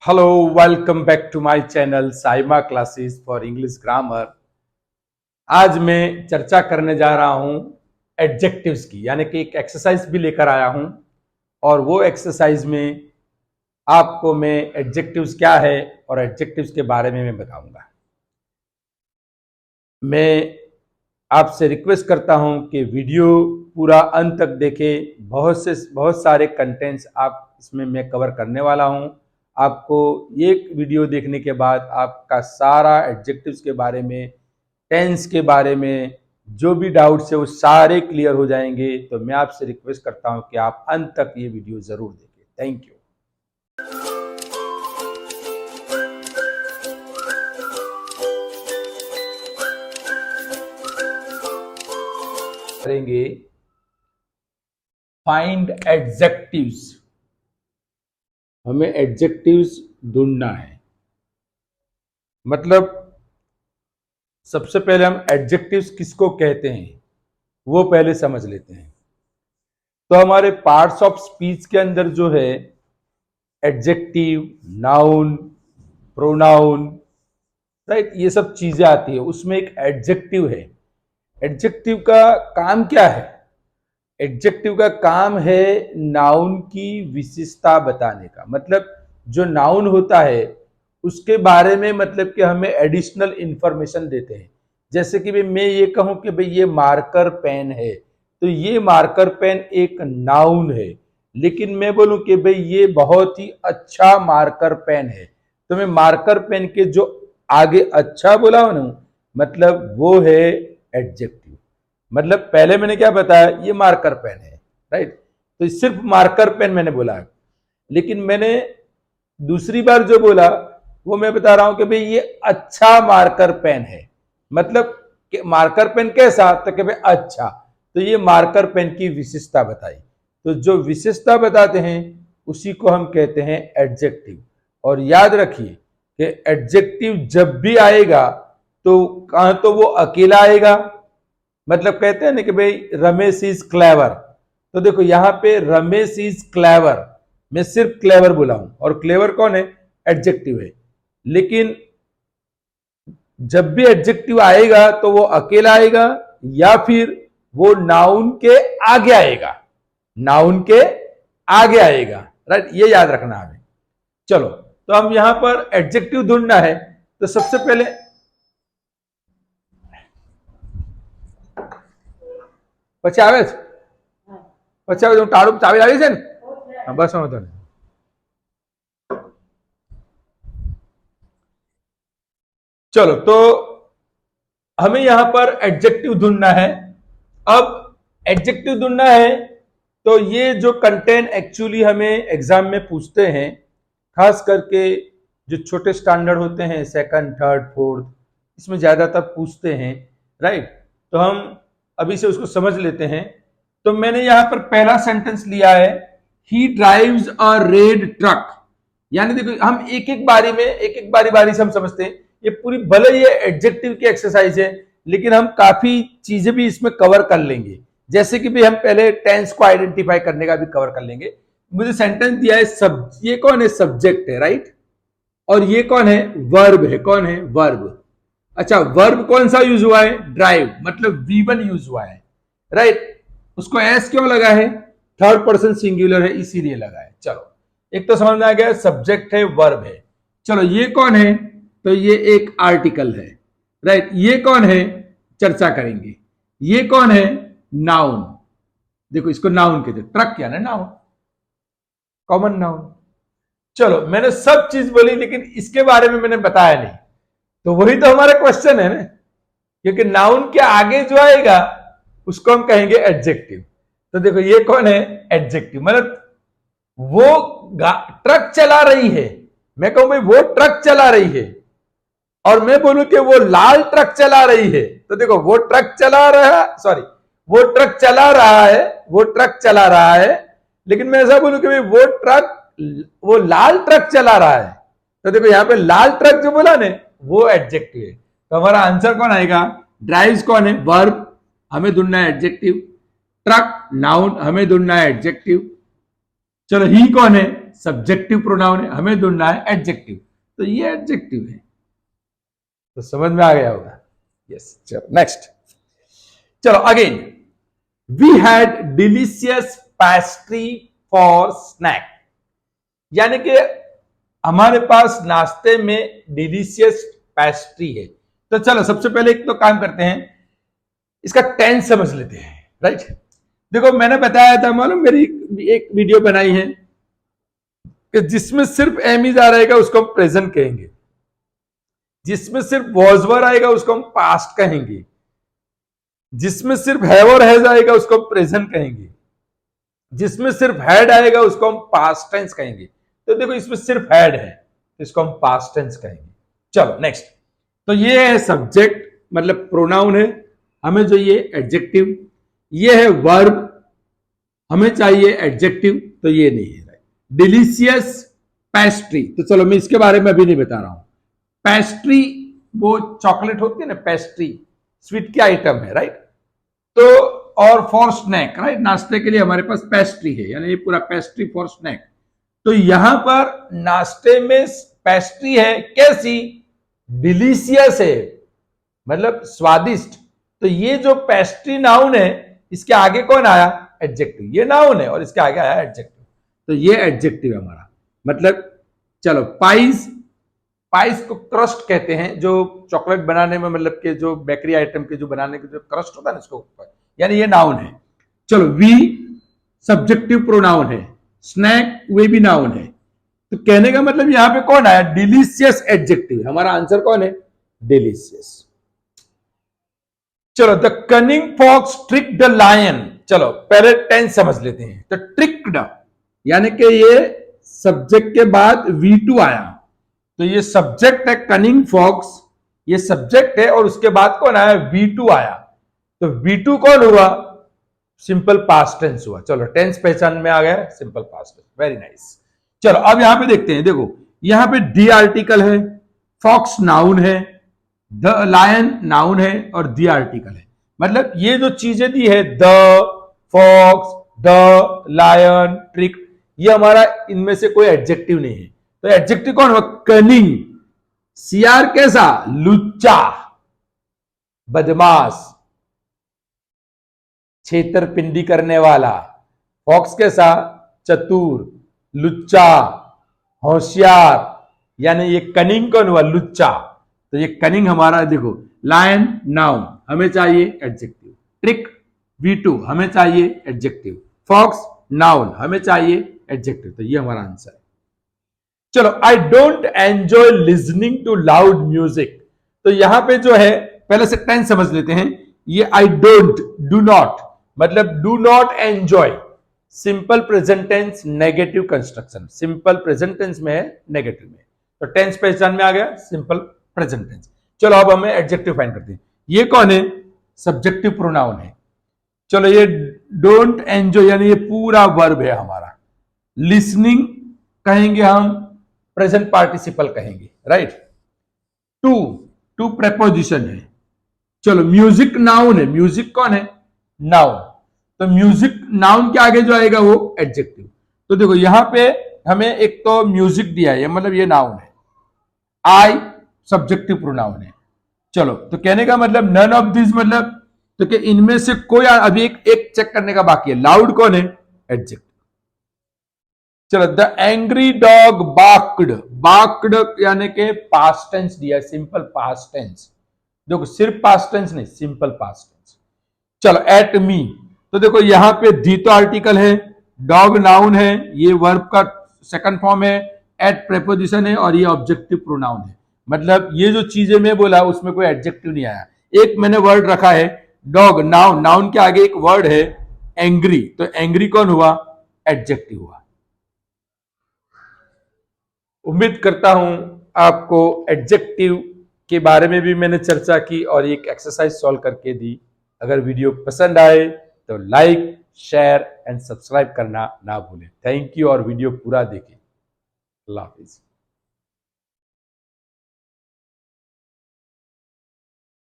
Hello, welcome back to my channel Saima classes for English grammar. आज मैं चर्चा करने जा रहा हूं एडजेक्टिव्स की, यानी कि एक एक्सरसाइज भी लेकर आया हूं और वो एक्सरसाइज में आपको मैं एडजेक्टिव्स क्या है और एडजेक्टिव्स के बारे में मैं बताऊंगा। मैं आपसे रिक्वेस्ट करता हूं कि वीडियो पूरा अंत तक देखें। बहुत सारे कंटेंट्स आप इसमें मैं कवर करने वाला हूं। आपको एक वीडियो देखने के बाद आपका सारा एडजेक्टिव्स के बारे में, टेंस के बारे में जो भी डाउट्स है वो सारे क्लियर हो जाएंगे। तो मैं आपसे रिक्वेस्ट करता हूं कि आप अंत तक ये वीडियो जरूर देखें। Thank you. करेंगे फाइंड एडजेक्टिव्स। हमें एडजेक्टिव्स ढूंढना है। मतलब सबसे पहले हम एडजेक्टिव्स किसको कहते हैं वो पहले समझ लेते हैं। तो हमारे पार्ट्स ऑफ स्पीच के अंदर जो है एडजेक्टिव, नाउन, प्रोनाउन, राइट, ये सब चीजें आती है। उसमें एक एडजेक्टिव है। एडजेक्टिव का काम क्या है? एडजेक्टिव का काम है नाउन की विशेषता बताने का। मतलब जो नाउन होता है उसके बारे में, मतलब कि हमें एडिशनल इंफॉर्मेशन देते हैं। जैसे कि भाई मैं ये कहूं कि भाई ये मार्कर पेन है, तो ये मार्कर पेन एक नाउन है। लेकिन मैं बोलूं कि भाई ये बहुत ही अच्छा मार्कर पेन है, तो मैं मार्कर पेन के जो आगे अच्छा बोला हूं ना, मतलब वो है एडजेक्टिव। मतलब पहले मैंने क्या बताया, ये मार्कर पेन है, राइट, तो सिर्फ मार्कर पेन मैंने बोला है। लेकिन मैंने दूसरी बार जो बोला वो मैं बता रहा हूं कि भाई ये अच्छा मार्कर पेन है। मतलब कि मार्कर पेन कैसा, तो कि भाई अच्छा, तो ये मार्कर पेन की विशेषता बताई। तो जो विशेषता बताते हैं उसी को हम कहते हैं एडजेक्टिव। और याद रखिए कि एडजेक्टिव जब भी आएगा तो कहां, तो वो अकेला आएगा। मतलब कहते हैं ना कि भाई रमेश इज क्लेवर, तो देखो यहां पे रमेश इज क्लेवर, मैं सिर्फ क्लेवर बोला हूं, और क्लेवर कौन है? एडजेक्टिव है। लेकिन जब भी एडजेक्टिव आएगा तो वो अकेला आएगा या फिर वो नाउन के आगे आएगा। नाउन के आगे आएगा, राइट, ये याद रखना हमें। चलो, तो हम यहां पर एडजेक्टिव ढूंढना है। तो सबसे पहले પછી આવે છે, પછી આવે, હું ટાળું ચાવી લાવી છે ને, બસ વાંધો નહીં। चलो, तो हमें यहां पर एडजेक्टिव ढूंढना है। अब एडजेक्टिव ढूंढना है तो ये जो कंटेंट एक्चुअली हमें एग्जाम में पूछते हैं, खास करके जो छोटे स्टैंडर्ड होते हैं, सेकंड, थर्ड, फोर्थ, इसमें ज्यादातर पूछते हैं, राइट। तो हम अभी से उसको समझ लेते हैं। तो मैंने यहां पर पहला सेंटेंस लिया है, ही ड्राइव्स अ रेड ट्रक। यानी देखो हम एक एक बारी में, एक एक बारी बारी से हम समझते हैं। ये पूरी, भले ये एडजेक्टिव की एक्सरसाइज है, लेकिन हम काफी चीजें भी इसमें कवर कर लेंगे। जैसे कि भी हम पहले टेंस को आइडेंटिफाई करने का भी कवर कर लेंगे। मुझे सेंटेंस दिया है, सब, ये कौन है? सब्जेक्ट है, राइट, और ये कौन है? वर्ब है। कौन है? वर्ब। अच्छा, वर्ब कौन सा यूज हुआ है? ड्राइव, मतलब V1 यूज हुआ है, राइट। उसको एस क्यों लगा है? थर्ड पर्सन सिंगुलर है इसीलिए लगा है। चलो, एक तो समझ में आ गया, सब्जेक्ट है, वर्ब है। चलो, ये कौन है? तो ये एक आर्टिकल है, राइट। ये कौन है? चर्चा करेंगे। ये कौन है? नाउन। देखो इसको नाउन कहते, ट्रक क्या ना, नाउन, कॉमन नाउन। चलो, मैंने सब चीज बोली, लेकिन इसके बारे में मैंने बताया नहीं। तो वही तो हमारा क्वेश्चन है ना, क्योंकि नाउन के आगे जो आएगा उसको हम कहेंगे एडजेक्टिव। तो देखो ये कौन है? एडजेक्टिव। मतलब वो ट्रक चला रही है, मैं कहूं भाई वो ट्रक चला रही है, और मैं बोलूं कि वो लाल ट्रक चला रही है, तो देखो वो ट्रक चला रहा, सॉरी, वो ट्रक चला रहा है, वो ट्रक चला रहा है। लेकिन मैं ऐसा बोलूं कि भाई वो ट्रक, वो लाल ट्रक चला रहा है, तो देखो यहां पे लाल ट्रक जो बोला ने, वो एडजेक्टिव है। तो हमारा आंसर कौन आएगा? ड्राइव्स कौन है? वर्ब, हमें ढूंढना है एडजेक्टिव। ट्रक नाउन, हमें ढूंढना है एडजेक्टिव। चलो, ही कौन है? सब्जेक्टिव प्रोनाउन है, हमें ढूंढना है एडजेक्टिव, तो ये एडजेक्टिव है। तो समझ में आ गया होगा। यस, चलो नेक्स्ट। चलो again, we had delicious pastry for snack, यानी कि हमारे पास नाश्ते में डिलीशियस पेस्ट्री है। तो चलो सबसे पहले एक तो काम करते हैं, इसका टेंस समझ लेते हैं, राइट। देखो मैंने बताया था, मालूम, मेरी एक वीडियो बनाई है कि जिसमें सिर्फ एमिज आ रहेगा उसको हम प्रेजेंट कहेंगे, जिसमें सिर्फ वॉज वर आएगा उसको हम पास्ट कहेंगे, जिसमें सिर्फ हैव और हैज आएगा उसको हम प्रेजेंट कहेंगे, जिसमें सिर्फ हैड आएगा उसको हम पास्ट टेंस कहेंगे। तो देखो इसमें सिर्फ हैड है तो इसको हम पास्ट टेंस कहेंगे। चलो नेक्स्ट। तो ये है सब्जेक्ट, मतलब प्रोनाउन है, हमें चाहिए एडजेक्टिव। ये है वर्ब, हमें चाहिए एडजेक्टिव, तो ये नहीं है। डिलीशियस पेस्ट्री, तो चलो मैं इसके बारे में अभी नहीं बता रहा हूं। पेस्ट्री वो चॉकलेट होती है ना, पेस्ट्री स्वीट की आइटम है, राइट। तो और फॉर स्नैक, राइट, नाश्ते के लिए हमारे पास पेस्ट्री है, यानी ये पूरा पेस्ट्री फॉर स्नैक। तो यहां पर नाश्ते में पेस्ट्री है, कैसी? डिलीशियस है, मतलब स्वादिष्ट। तो ये जो पेस्ट्री नाउन है, इसके आगे कौन आया? एडजेक्टिव। ये नाउन है और इसके आगे आया एडजेक्टिव, तो ये एडजेक्टिव है हमारा। मतलब चलो, पाइस, पाइस को क्रस्ट कहते हैं, जो चॉकलेट बनाने में, मतलब के जो बेकरी आइटम के जो बनाने के जो क्रस्ट होता है ना, इसको ऊपर, यानी ये नाउन है। चलो, वी सब्जेक्टिव प्रोनाउन है, स्नैक वे भी नाउन है। तो कहने का मतलब यहां पे कौन आया? Delicious adjective. हमारा आंसर कौन है? डिलीशियस। चलो, the cunning fox trick the lion. चलो पहले टेंस समझ लेते हैं। तो ट्रिक्ड, यानी कि ये सब्जेक्ट के बाद V2 आया, तो ये सब्जेक्ट है कनिंग फॉक्स, ये सब्जेक्ट है और उसके बाद कौन आया? V2 आया। तो V2 कौन हुआ? सिंपल पास्ट टेंस हुआ। चलो टेंस पहचान में आ गया, simple past tense, very nice. चलो अब यहां पे देखते हैं, देखो यहां पे डी आर्टिकल है, फॉक्स नाउन है, द लायन नाउन है और दी आर्टिकल है। मतलब ये जो चीजें दी है, the, fox, the, lion, trick, ये हमारा इनमें से कोई एडजेक्टिव नहीं है। तो एडजेक्टिव कौन हुआ? कनिंग। सीआर कैसा? लुच्चा, बदमाश, छेतरपिंडी करने वाला। फॉक्स कैसा? चतुर, लुच्चा, होशियार, यानी ये कनिंग कौन हुआ? लुच्चा। तो ये कनिंग हमारा, देखो, लायन नाउन, हमें चाहिए एडजेक्टिव। ट्रिक V2, हमें चाहिए एडजेक्टिव। फॉक्स नाउन, हमें चाहिए एडजेक्टिव। तो ये हमारा आंसर है। चलो, I don't enjoy listening to loud music. तो यहां पे जो है, पहले से टेंस समझ लेते हैं। ये आई डोंट, डू नॉट, मतलब do not enjoy, simple present tense, negative construction. Simple present tense में है, नेगेटिव में। तो टेंस पहचान में आ गया, सिंपल प्रेजेंट टेंस। चलो अब हमें एडजेक्टिव फाइंड करते हैं। ये कौन है? सब्जेक्टिव प्रोनाउन है। चलो, ये डोंट एंजॉय, यानी ये पूरा वर्ब है हमारा। लिसनिंग कहेंगे हम, प्रेजेंट पार्टिसिपल कहेंगे, राइट। टू, टू प्रेपोजिशन है। चलो, म्यूजिक नाउन है, म्यूजिक कौन है? नाउन। तो म्यूजिक नाउन के आगे जो आएगा वो एडजेक्टिव। तो देखो यहां पे हमें एक तो म्यूजिक दिया है, मतलब ये नाउन है। आई सब्जेक्टिव प्रोनाउन है। चलो, तो कहने का मतलब नन ऑफ दिस, मतलब तो कि इनमें से कोई, अभी एक चेक करने का बाकी है। लाउड कौन है? एडजेक्टिव। चलो, द एंग्री डॉग बार्क्ड, बार्क्ड यानी कि पास्ट टेंस दिया, सिंपल पास्ट टेंस। देखो सिर्फ पास्ट टेंस नहीं, सिंपल पास्ट टेंस। चलो, एट मी, तो देखो यहां पे दी तो आर्टिकल है, डॉग नाउन है, ये वर्ब का सेकंड फॉर्म है, एट प्रेपोजिशन है और ये ऑब्जेक्टिव प्रोनाउन है। मतलब ये जो चीजें मैं बोला उसमें कोई एडजेक्टिव नहीं आया। एक मैंने वर्ड रखा है डॉग, नाउन, नाउन के आगे एक वर्ड है एंग्री, तो एंग्री कौन हुआ? एडजेक्टिव हुआ। उम्मीद करता हूं आपको एडजेक्टिव के बारे में भी मैंने चर्चा की और एक एक्सरसाइज सॉल्व करके दी। अगर वीडियो पसंद आए तो लाइक, शेयर एंड सब्सक्राइब करना ना भूलें। थैंक यू और वीडियो पूरा देखें। अल्लाह हाफिज।